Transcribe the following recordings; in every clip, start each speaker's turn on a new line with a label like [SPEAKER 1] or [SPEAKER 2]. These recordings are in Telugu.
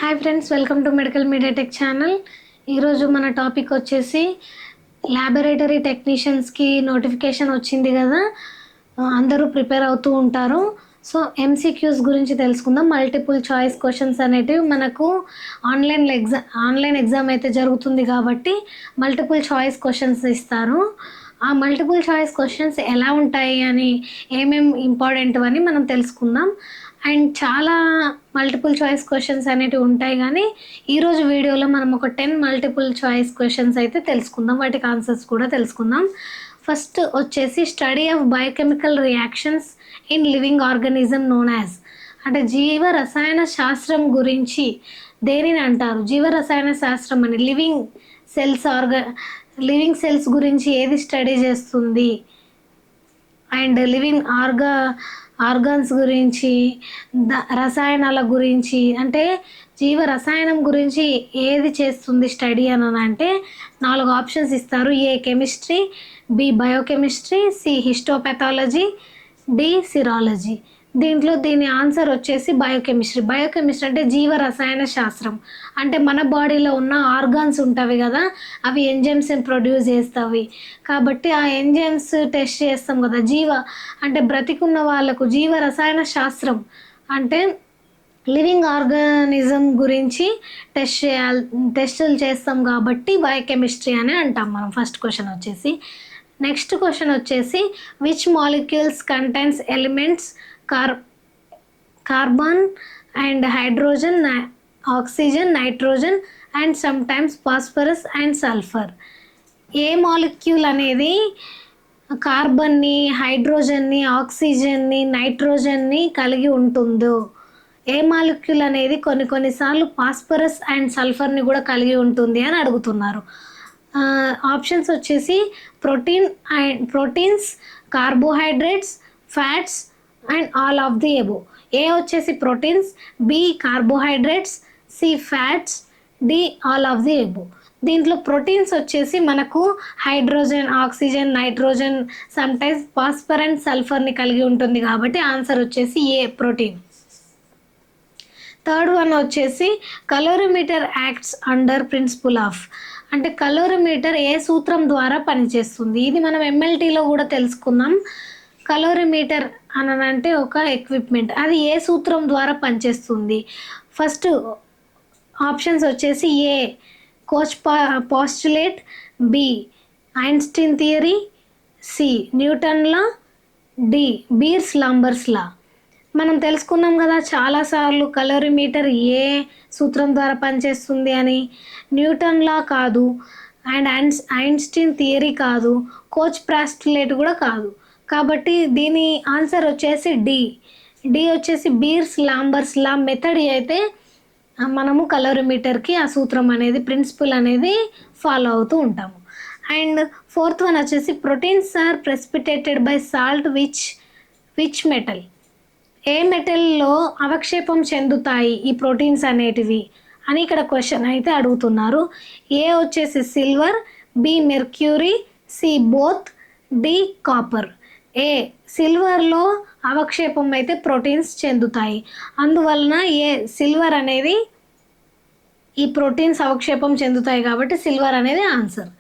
[SPEAKER 1] Hi friends, welcome to medical media tech channel. ఈరోజు మన టాపిక్ వచ్చేసి ల్యాబొరేటరీ టెక్నీషియన్స్కి నోటిఫికేషన్ వచ్చింది కదా, అందరూ ప్రిపేర్ అవుతూ ఉంటారు. సో ఎంసీక్యూస్ గురించి తెలుసుకుందాం. మల్టిపుల్ చాయిస్ క్వశ్చన్స్ అనేటివి మనకు ఆన్లైన్ ఎగ్జామ్ అయితే జరుగుతుంది కాబట్టి మల్టిపుల్ చాయిస్ క్వశ్చన్స్ ఇస్తారు. ఆ మల్టిపుల్ చాయిస్ క్వశ్చన్స్ ఎలా ఉంటాయి అని, ఏమేమి ఇంపార్టెంట్ అని మనం తెలుసుకుందాం. అండ్ చాలా మల్టిపుల్ చాయిస్ క్వశ్చన్స్ అనేటివి ఉంటాయి, కానీ ఈరోజు వీడియోలో మనం ఒక 10 మల్టిపుల్ చాయిస్ క్వశ్చన్స్ అయితే తెలుసుకుందాం. వాటికి ఆన్సర్స్ కూడా తెలుసుకుందాం. ఫస్ట్ వచ్చేసి study of biochemical reactions in living organism known as, అంటే జీవ రసాయన శాస్త్రం గురించి దేనిని అంటారు? జీవ రసాయన శాస్త్రం అని లివింగ్ సెల్స్ గురించి ఏది స్టడీ చేస్తుంది? అండ్ లివింగ్ ఆర్గాన్స్ గురించి, రసాయనాల గురించి, అంటే జీవ రసాయనం గురించి ఏది చేస్తుంది స్టడీ అని అంటే 4 ఆప్షన్స్ ఇస్తారు. A chemistry, B biochemistry, C histopathology, D serology. దీని ఆన్సర్ వచ్చేసి బయోకెమిస్ట్రీ. బయోకెమిస్ట్రీ అంటే జీవ రసాయన శాస్త్రం, అంటే మన బాడీలో ఉన్న ఆర్గాన్స్ ఉంటాయి కదా, అవి ఎంజైమ్స్ ప్రొడ్యూస్ చేస్తాయి కాబట్టి ఆ ఎంజైమ్స్ టెస్ట్ చేస్తాం కదా. అంటే బ్రతికున్న వాళ్ళకు జీవ రసాయన శాస్త్రం అంటే లివింగ్ ఆర్గానిజం గురించి టెస్టులు చేస్తాం కాబట్టి బయోకెమిస్ట్రీ అని అంటాం మనం. ఫస్ట్ క్వశ్చన్ వచ్చేసి. నెక్స్ట్ క్వశ్చన్ వచ్చేసి which molecules contains elements carbon and hydrogen, oxygen, nitrogen and sometimes phosphorus and sulphur. A molecule అనేది కార్బన్ని, హైడ్రోజన్ని, ఆక్సిజన్ని, నైట్రోజన్ని కలిగి ఉంటుందో, ఏ మాలిక్యూల్ అనేది కొన్నిసార్లు ఫాస్ఫరస్ అండ్ సల్ఫర్ని కూడా కలిగి ఉంటుంది అని అడుగుతున్నారు. ఆప్షన్స్ వచ్చేసి proteins, carbohydrates, fats and all of the above. A వచ్చేసి proteins, B carbohydrates, C fats, D all of the above. దీంట్లో ప్రోటీన్స్ వచ్చేసి మనకు hydrogen, oxygen, nitrogen, sometimes phosphor and సల్ఫర్ని కలిగి ఉంటుంది కాబట్టి ఆన్సర్ వచ్చేసి ఏ ప్రోటీన్. థర్డ్ వన్ వచ్చేసి calorimeter acts under principle of, అంటే కలోరిమీటర్ ఏ సూత్రం ద్వారా పనిచేస్తుంది? ఇది మనం ఎంఎల్టీలో కూడా తెలుసుకున్నాం. కలోరిమీటర్ అంటే ఒక ఎక్విప్మెంట్, అది ఏ సూత్రం ద్వారా పనిచేస్తుంది? ఫస్ట్ ఆప్షన్స్ వచ్చేసి A Koch postulate, B Einstein theory, C Newton law, D Beer's Lambert's law. మనం తెలుసుకున్నాం కదా చాలాసార్లు కలోరిమీటర్ ఏ సూత్రం ద్వారా పనిచేస్తుంది అని. న్యూటన్ లా కాదు, అండ్ ఐన్స్టీన్ థియరీ కాదు, కోచ్ పోస్టులేట్ కూడా కాదు. కాబట్టి దీని ఆన్సర్ వచ్చేసి డి వచ్చేసి బీర్స్ లాంబర్స్ లా మెథడ్ అయితే మనము కలోరిమీటర్కి ఆ సూత్రం అనేది, ప్రిన్సిపల్ అనేది ఫాలో అవుతూ ఉంటాము. అండ్ ఫోర్త్ వన్ వచ్చేసి proteins are precipitated by salt which metal. ఏ మెటల్లో అవక్షేపం చెందుతాయి ఈ ప్రోటీన్స్ అనేటివి అని ఇక్కడ క్వశ్చన్ అయితే అడుగుతున్నారు. ఏ వచ్చేసి silver, B mercury, C both, D copper. ఏ సిల్వర్లో అవక్షేపం అయితే ప్రోటీన్స్ చెందుతాయి, అందువలన ఏ సిల్వర్ అనేది ఈ ప్రోటీన్స్ అవక్షేపం చెందుతాయి కాబట్టి సిల్వర్ అనేది ఆన్సర్.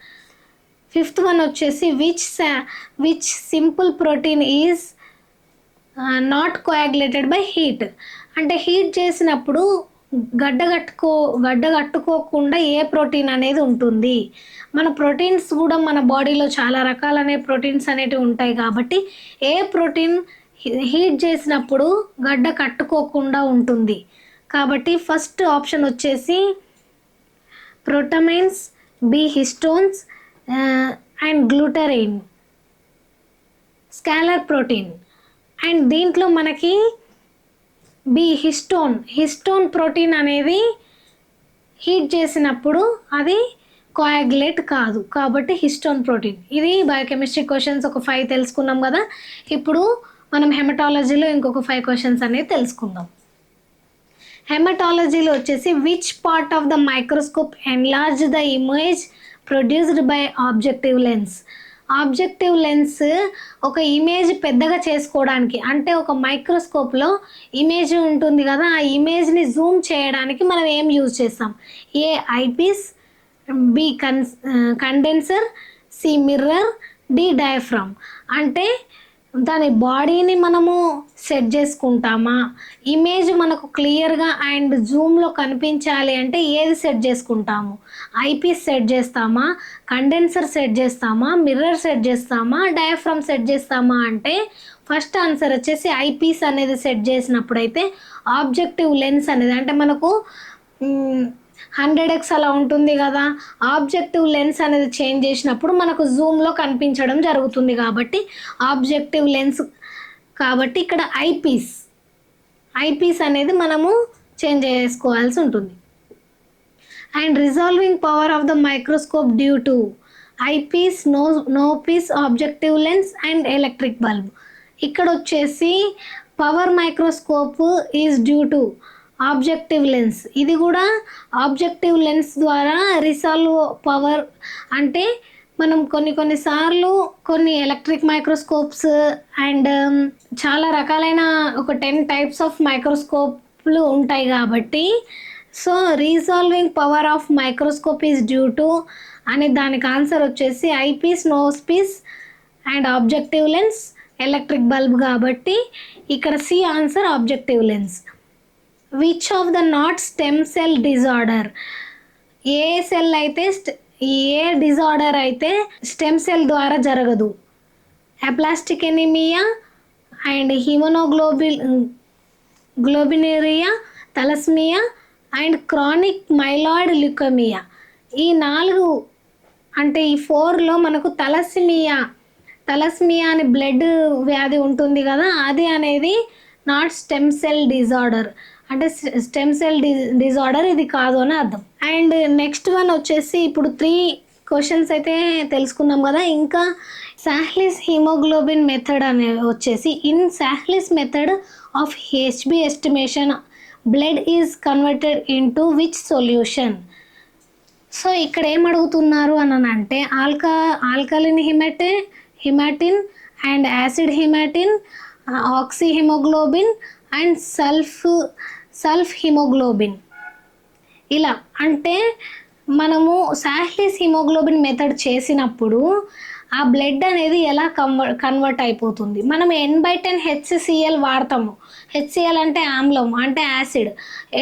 [SPEAKER 1] ఫిఫ్త్ వన్ వచ్చేసి which simple protein is not coagulated by heat, అంటే హీట్ చేసినప్పుడు గడ్డగట్టుకోకుండా ఏ ప్రోటీన్ అనేది ఉంటుంది? మన ప్రోటీన్స్ కూడా మన బాడీలో చాలా రకాలనే ప్రోటీన్స్ అనేటివి ఉంటాయి కాబట్టి ఏ ప్రోటీన్ హీట్ చేసినప్పుడు గడ్డ కట్టుకోకుండా ఉంటుంది? కాబట్టి ఫస్ట్ ఆప్షన్ వచ్చేసి protamines, B histones and glutelin, scleroprotein. And దీంట్లో మనకి బి హిస్టోన్ ప్రోటీన్ అనేది హీట్ చేసినప్పుడు అది కోయాగులేట్ కాదు కాబట్టి హిస్టోన్ ప్రోటీన్. ఇది బయోకెమిస్ట్రీ క్వశ్చన్స్ ఒక 5 తెలుసుకున్నాం కదా. ఇప్పుడు మనం హెమటాలజీలో ఇంకొక 5 క్వశ్చన్స్ అనేది తెలుసుకుందాం. హెమటాలజీలో వచ్చేసి which part of the microscope enlarge the image produced by objective lens. Objective lens ఒక ఇమేజ్ పెద్దగా చేసుకోవడానికి, అంటే ఒక మైక్రోస్కోప్లో ఇమేజ్ ఉంటుంది కదా, ఆ ఇమేజ్ని జూమ్ చేయడానికి మనం ఏం యూజ్ చేస్తాం? A eyepiece, B condenser, C mirror, D diaphragm. అంటే దాని బాడీని మనము సెట్ చేసుకుంటామా, ఇమేజ్ మనకు క్లియర్గా అండ్ జూమ్లో కనిపించాలి అంటే ఏది సెట్ చేసుకుంటాము? ఐపీస్ సెట్ చేస్తామా, కండెన్సర్ సెట్ చేస్తామా, మిర్రర్ సెట్ చేస్తామా, డయాఫ్రమ్ సెట్ చేస్తామా? అంటే ఫస్ట్ ఆన్సర్ వచ్చేసి ఐపీస్ అనేది సెట్ చేసినప్పుడైతే ఆబ్జెక్టివ్ లెన్స్ అనేది, అంటే మనకు 100x అలా ఉంటుంది కదా, ఆబ్జెక్టివ్ లెన్స్ అనేది చేంజ్ చేసినప్పుడు మనకు జూమ్లో కనిపించడం జరుగుతుంది కాబట్టి ఆబ్జెక్టివ్ లెన్స్. కాబట్టి ఇక్కడ ఐపీస్ అనేది మనము చేంజ్ చేసుకోవాల్సి ఉంటుంది. And resolving power of the microscope due to eyepiece, nosepiece, objective lens and electric bulb. ఇక్కడ వచ్చేసి power microscope is due to objective lens. ఇది కూడా ఆబ్జెక్టివ్ లెన్స్ ద్వారా రిసాల్వ్ పవర్, అంటే మనం కొన్నిసార్లు కొన్ని ఎలక్ట్రిక్ మైక్రోస్కోప్స్ అండ్ చాలా రకాలైన ఒక 10 టైప్స్ ఆఫ్ మైక్రోస్కోప్లు ఉంటాయి కాబట్టి so resolving power of microscope is due to అనే దానికి ఆన్సర్ వచ్చేసి eyepiece, nose piece and objective lens, electric bulb. కాబట్టి ఇక్కడ C answer objective lens. Which of the not stem cell disorder? ఏ సెల్ అయితే ఏ డిజార్డర్ అయితే స్టెమ్ సెల్ ద్వారా జరగదు? Aplastic anaemia and globinuria, thalassaemia and chronic myeloid leukaemia. ఈ 4 అంటే ఈ 4లో మనకు థాలస్మియా అని బ్లడ్ వ్యాధి ఉంటుంది కదా, అది అనేది నాట్ స్టెమ్ సెల్ డిజార్డర్, అంటే స్టెమ్ సెల్ డిజార్డర్ ఇది కాదు అని అర్థం. అండ్ నెక్స్ట్ వన్ వచ్చేసి ఇప్పుడు 3 క్వశ్చన్స్ అయితే తెలుసుకున్నాం కదా. ఇంకా సాహ్లిస్ హిమోగ్లోబిన్ మెథడ్ అనే వచ్చేసి in Sahli's method of Hb estimation blood is converted into which solution? So ఇక్కడ ఏం అడుగుతున్నారు అని అంటే alkaline haematin and acid haematin, oxy haemoglobin and sulph haemoglobin. ఇలా అంటే మనము సాహ్లిస్ హిమోగ్లోబిన్ మెథడ్ చేసినప్పుడు ఆ బ్లడ్ అనేది ఎలా కన్వర్ట్ అయిపోతుంది? మనం N/10 HCl వాడతాము. HCl అంటే ఆమ్లం, అంటే యాసిడ్.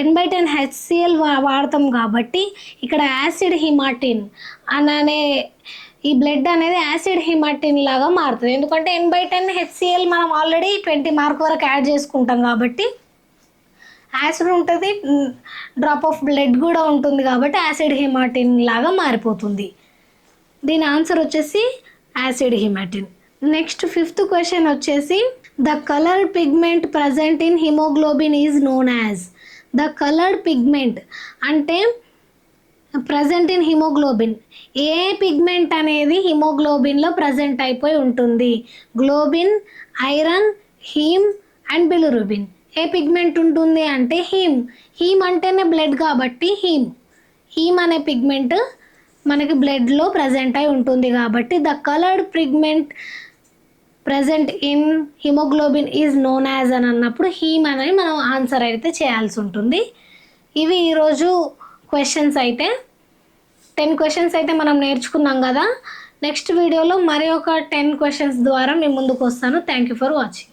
[SPEAKER 1] N/10 HCl వాడతాం కాబట్టి ఇక్కడ యాసిడ్ హిమాటిన్ అనే ఈ బ్లడ్ అనేది యాసిడ్ హిమాటిన్ లాగా మారుతుంది. ఎందుకంటే N/10 HCl మనం ఆల్రెడీ 20 మార్క్ వరకు యాడ్ చేసుకుంటాం కాబట్టి యాసిడ్ ఉంటుంది, డ్రాప్ ఆఫ్ బ్లడ్ కూడా ఉంటుంది కాబట్టి యాసిడ్ హిమాటిన్ లాగా మారిపోతుంది. దీని ఆన్సర్ వచ్చేసి acid haematin. Next 5th question వచ్చేసి the coloured pigment present in haemoglobin is known as. The coloured pigment అంటే ప్రజెంట్ ఇన్ హిమోగ్లోబిన్, ఏ పిగ్మెంట్ అనేది హిమోగ్లోబిన్లో ప్రజెంట్ అయిపోయి ఉంటుంది? Globin, iron, haem and bilirubin. ఏ పిగ్మెంట్ ఉంటుంది అంటే హీమ్ అంటేనే బ్లడ్ కాబట్టి హీమ్ అనే పిగ్మెంట్ మనకి బ్లడ్లో ప్రజెంట్ అయి ఉంటుంది కాబట్టి the coloured pigment present in haemoglobin is known as అని అన్నప్పుడు హీమ్ అనేది మనం ఆన్సర్ అయితే చేయాల్సి ఉంటుంది. ఇవి ఈరోజు క్వశ్చన్స్ అయితే 10 క్వశ్చన్స్ అయితే మనం నేర్చుకున్నాం కదా. నెక్స్ట్ వీడియోలో మరి ఒక 10 క్వశ్చన్స్ ద్వారా మీ ముందుకు వస్తాను. Thank you for watching.